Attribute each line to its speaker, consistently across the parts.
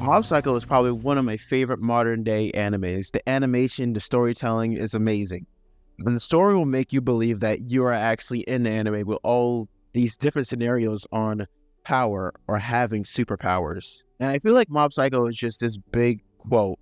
Speaker 1: Mob Psycho is probably one of my favorite modern day animes. The animation, the storytelling is amazing. And the story will make you believe that you are actually in the anime with all these different scenarios on power or having superpowers. And I feel like Mob Psycho is just this big quote: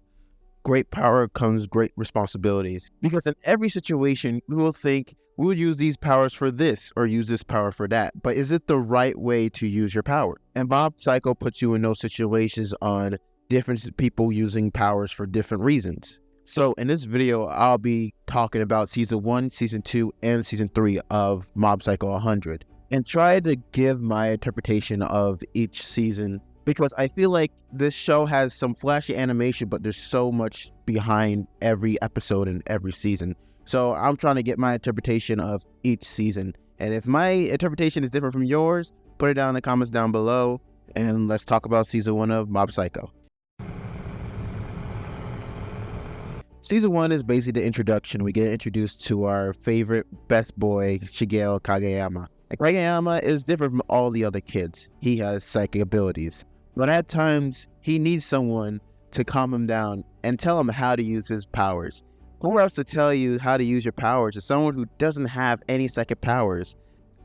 Speaker 1: great power comes great responsibilities. Because in every situation, we will think we would use these powers for this or use this power for that. But is it the right way to use your power? And Mob Psycho puts you in those situations on different people using powers for different reasons. So in this video, I'll be talking about Season 1, Season 2, and Season 3 of Mob Psycho 100. And try to give my interpretation of each season, because I feel like this show has some flashy animation, but there's so much behind every episode and every season. So I'm trying to get my interpretation of each season. And if my interpretation is different from yours, put it down in the comments down below, and let's talk about Season 1 of Mob Psycho. Season 1 is basically the introduction. We get introduced to our favorite best boy, Shigeo Kageyama. Kageyama is different from all the other kids. He has psychic abilities. But at times, he needs someone to calm him down and tell him how to use his powers. Who else to tell you how to use your powers is someone who doesn't have any psychic powers?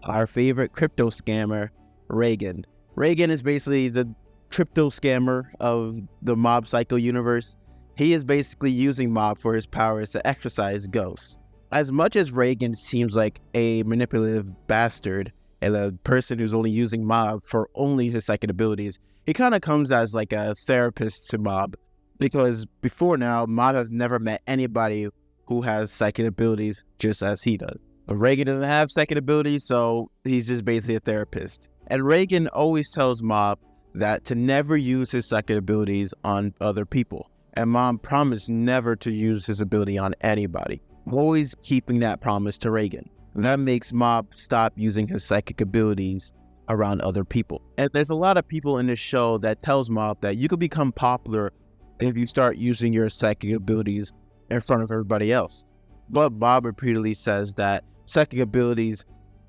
Speaker 1: Our favorite crypto scammer, Reigen. Reigen is basically the crypto scammer of the Mob Psycho universe. He is basically using Mob for his powers to exercise ghosts. As much as Reigen seems like a manipulative bastard and a person who's only using Mob for only his psychic abilities, he kind of comes as like a therapist to Mob. Because before now, Mob has never met anybody who has psychic abilities just as he does. But Reigen doesn't have psychic abilities, so he's just basically a therapist. And Reigen always tells Mob that to never use his psychic abilities on other people. And Mob promised never to use his ability on anybody, always keeping that promise to Reigen. That makes Mob stop using his psychic abilities around other people. And there's a lot of people in this show that tells Mob that you could become popular if you start using your psychic abilities in front of everybody else. But Mob repeatedly says that psychic abilities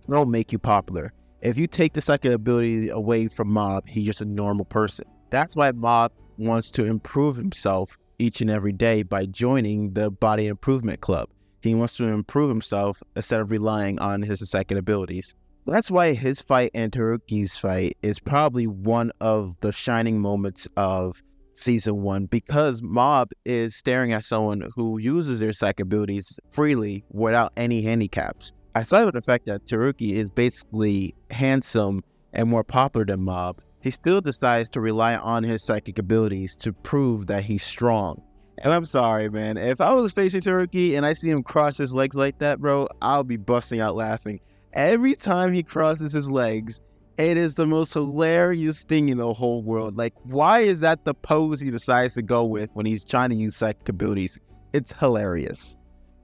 Speaker 1: don't make you popular. If you take the psychic ability away from Mob, he's just a normal person. That's why Mob wants to improve himself each and every day by joining the Body Improvement Club. He wants to improve himself instead of relying on his psychic abilities. That's why his fight and Taruki's fight is probably one of the shining moments of Season 1, because Mob is staring at someone who uses their psychic abilities freely without any handicaps. Aside from the fact that Taruki is basically handsome and more popular than Mob, he still decides to rely on his psychic abilities to prove that he's strong. And I'm sorry, man, if I was facing Taruki and I see him cross his legs like that, bro, I'll be busting out laughing. Every time he crosses his legs, it is the most hilarious thing in the whole world. Like, why is that the pose he decides to go with when he's trying to use psychic abilities? It's hilarious.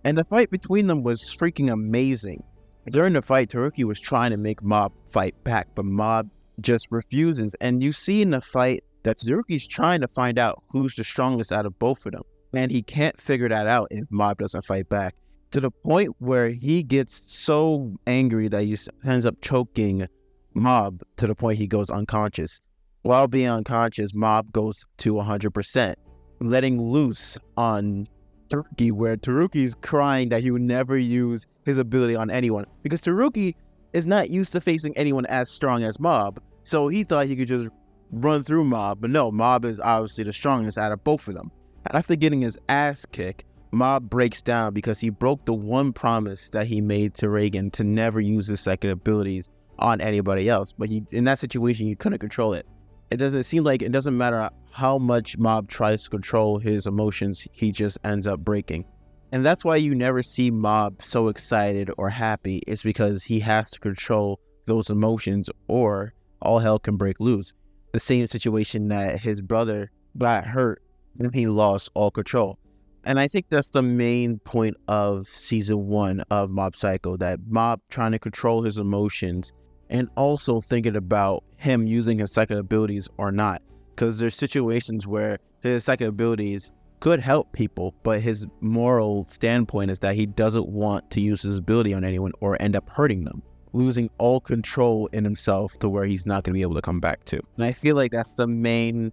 Speaker 1: And the fight between them was freaking amazing. During the fight, Taruki was trying to make Mob fight back, but Mob just refuses. And you see in the fight that Taruki's trying to find out who's the strongest out of both of them. And he can't figure that out if Mob doesn't fight back. To the point where he gets so angry that he ends up choking Mob to the point he goes unconscious. While being unconscious, Mob goes to 100%, letting loose on Taruki, where Taruki's crying that he would never use his ability on anyone, because Taruki is not used to facing anyone as strong as Mob, so he thought he could just run through Mob. But no, Mob is obviously the strongest out of both of them. After getting his ass kicked, Mob breaks down because he broke the one promise that he made to Reigen to never use his psychic abilities on anybody else. But in that situation, he couldn't control it. It doesn't matter how much Mob tries to control his emotions, he just ends up breaking. And that's why you never see Mob so excited or happy. It's because he has to control those emotions or all hell can break loose. The same situation that his brother got hurt and he lost all control. And I think that's the main point of Season 1 of Mob Psycho, that Mob trying to control his emotions and also thinking about him using his psychic abilities or not. Because there's situations where his psychic abilities could help people, but his moral standpoint is that he doesn't want to use his ability on anyone or end up hurting them, losing all control in himself to where he's not going to be able to come back to. And I feel like that's the main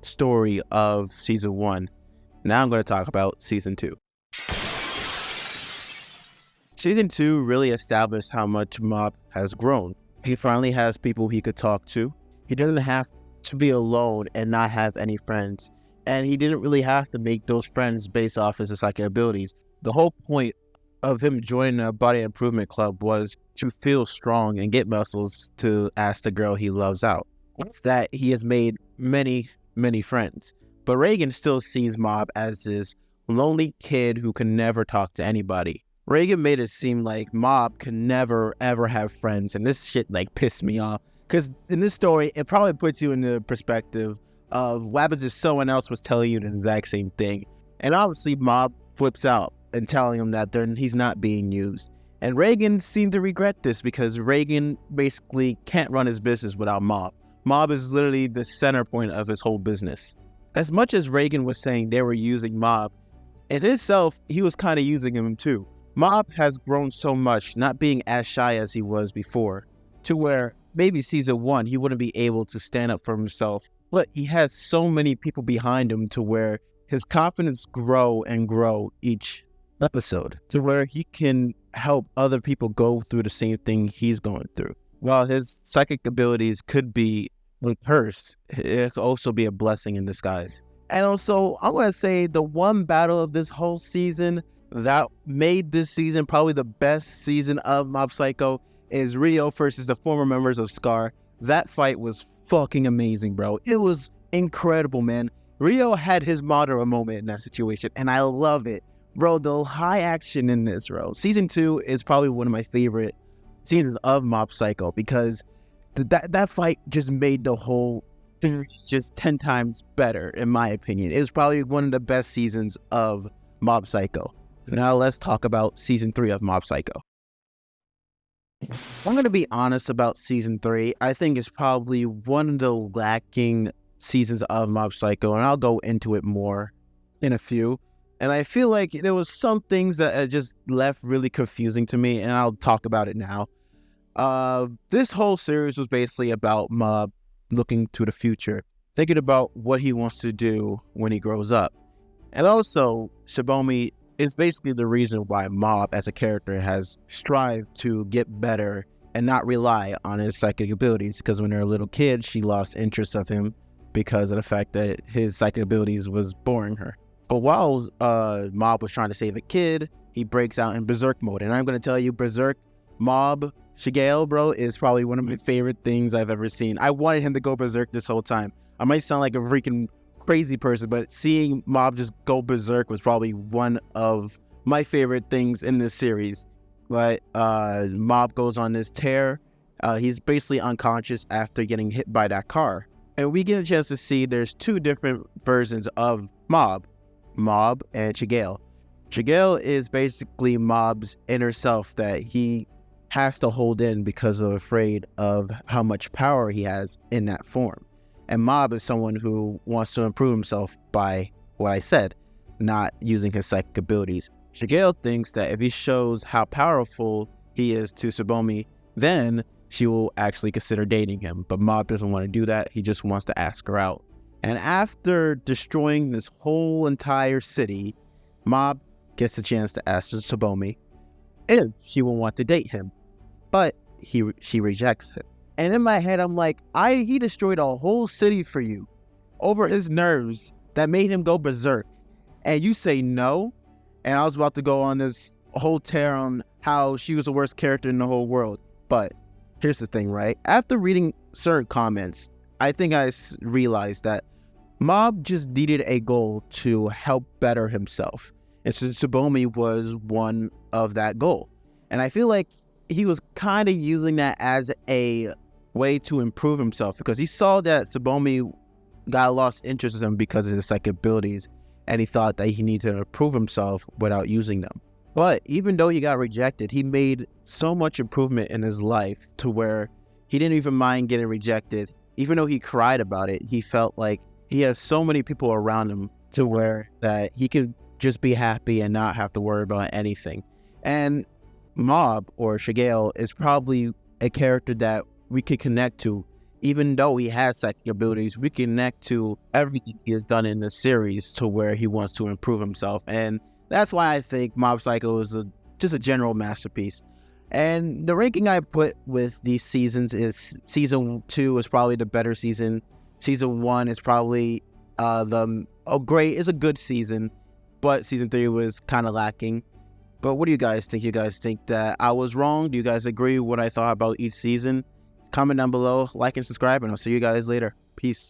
Speaker 1: story of season 1. Now I'm going to talk about season 2. Season 2 really established how much Mob has grown. He finally has people he could talk to. He doesn't have to be alone and not have any friends. And he didn't really have to make those friends based off his psychic abilities. The whole point of him joining a body improvement club was to feel strong and get muscles to ask the girl he loves out. With that, he has made many, many friends. But Reigen still sees Mob as this lonely kid who can never talk to anybody. Reigen made it seem like Mob could never, ever have friends, and this shit, like, pissed me off. Because in this story, it probably puts you in the perspective of what happens if someone else was telling you the exact same thing. And obviously, Mob flips out and telling him that he's not being used. And Reigen seemed to regret this because Reigen basically can't run his business without Mob. Mob is literally the center point of his whole business. As much as Reigen was saying they were using Mob, in itself, he was kind of using him too. Mob has grown so much, not being as shy as he was before, to where maybe season 1 he wouldn't be able to stand up for himself, but he has so many people behind him to where his confidence grow and grow each episode, to where he can help other people go through the same thing he's going through. While his psychic abilities could be a curse, it could also be a blessing in disguise. And also, I'm going to say the one battle of this whole season that made this season probably the best season of Mob Psycho is Ryo versus the former members of SCAR. That fight was fucking amazing, bro. It was incredible, man. Ryo had his Madara moment in that situation, and I love it. Bro, the high action in this, bro. Season 2 is probably one of my favorite seasons of Mob Psycho because that fight just made the whole series just 10 times better, in my opinion. It was probably one of the best seasons of Mob Psycho. Now let's talk about season 3 of Mob Psycho. I'm going to be honest about season 3. I think it's probably one of the lacking seasons of Mob Psycho, and I'll go into it more in a few. And I feel like there was some things that just left really confusing to me, and I'll talk about it now. This whole series was basically about Mob looking to the future, thinking about what he wants to do when he grows up. And also, Shibomi is basically the reason why Mob as a character has strived to get better and not rely on his psychic abilities, because when they're a little kid, she lost interest of him because of the fact that his psychic abilities was boring her. But while Mob was trying to save a kid, he breaks out in Berserk mode. And I'm going to tell you, Berserk, Mob, Shigeo, bro, is probably one of my favorite things I've ever seen. I wanted him to go Berserk this whole time. I might sound like a freaking crazy person, but seeing Mob just go Berserk was probably one of my favorite things in this series. But Mob goes on this tear. He's basically unconscious after getting hit by that car. And we get a chance to see there's 2 different versions of Mob and Shigeo. Shigeo is basically Mob's inner self that he has to hold in because of afraid of how much power he has in that form. And Mob is someone who wants to improve himself by what I said, not using his psychic abilities. Shigeo thinks that if he shows how powerful he is to Shibomi, then she will actually consider dating him. But Mob doesn't want to do that. He just wants to ask her out. And after destroying this whole entire city, Mob gets a chance to ask Shibomi if she will want to date him. But she rejects him. And in my head, I'm like, he destroyed a whole city for you over his nerves that made him go berserk. And you say no? And I was about to go on this whole tear on how she was the worst character in the whole world. But here's the thing, right? After reading certain comments, I think I realized that Mob just needed a goal to help better himself. And so Shibomi was one of that goal. And I feel like he was kind of using that as a way to improve himself, because he saw that Shibomi got lost interest in him because of his psychic abilities, and he thought that he needed to improve himself without using them. But even though he got rejected, he made so much improvement in his life to where he didn't even mind getting rejected. Even though he cried about it, he felt like he has so many people around him to where that he could just be happy and not have to worry about anything. And Mob, or Shigeo, is probably a character that we could connect to, even though he has psychic abilities, we connect to everything he has done in the series to where he wants to improve himself. And that's why I think Mob Psycho is just a general masterpiece. And the ranking I put with these seasons is season 2 is probably the better season. Season 1 is probably great. It's a good season, but season 3 was kind of lacking. But what do you guys think? You guys think that I was wrong? Do you guys agree with what I thought about each season? Comment down below, like and subscribe, and I'll see you guys later. Peace.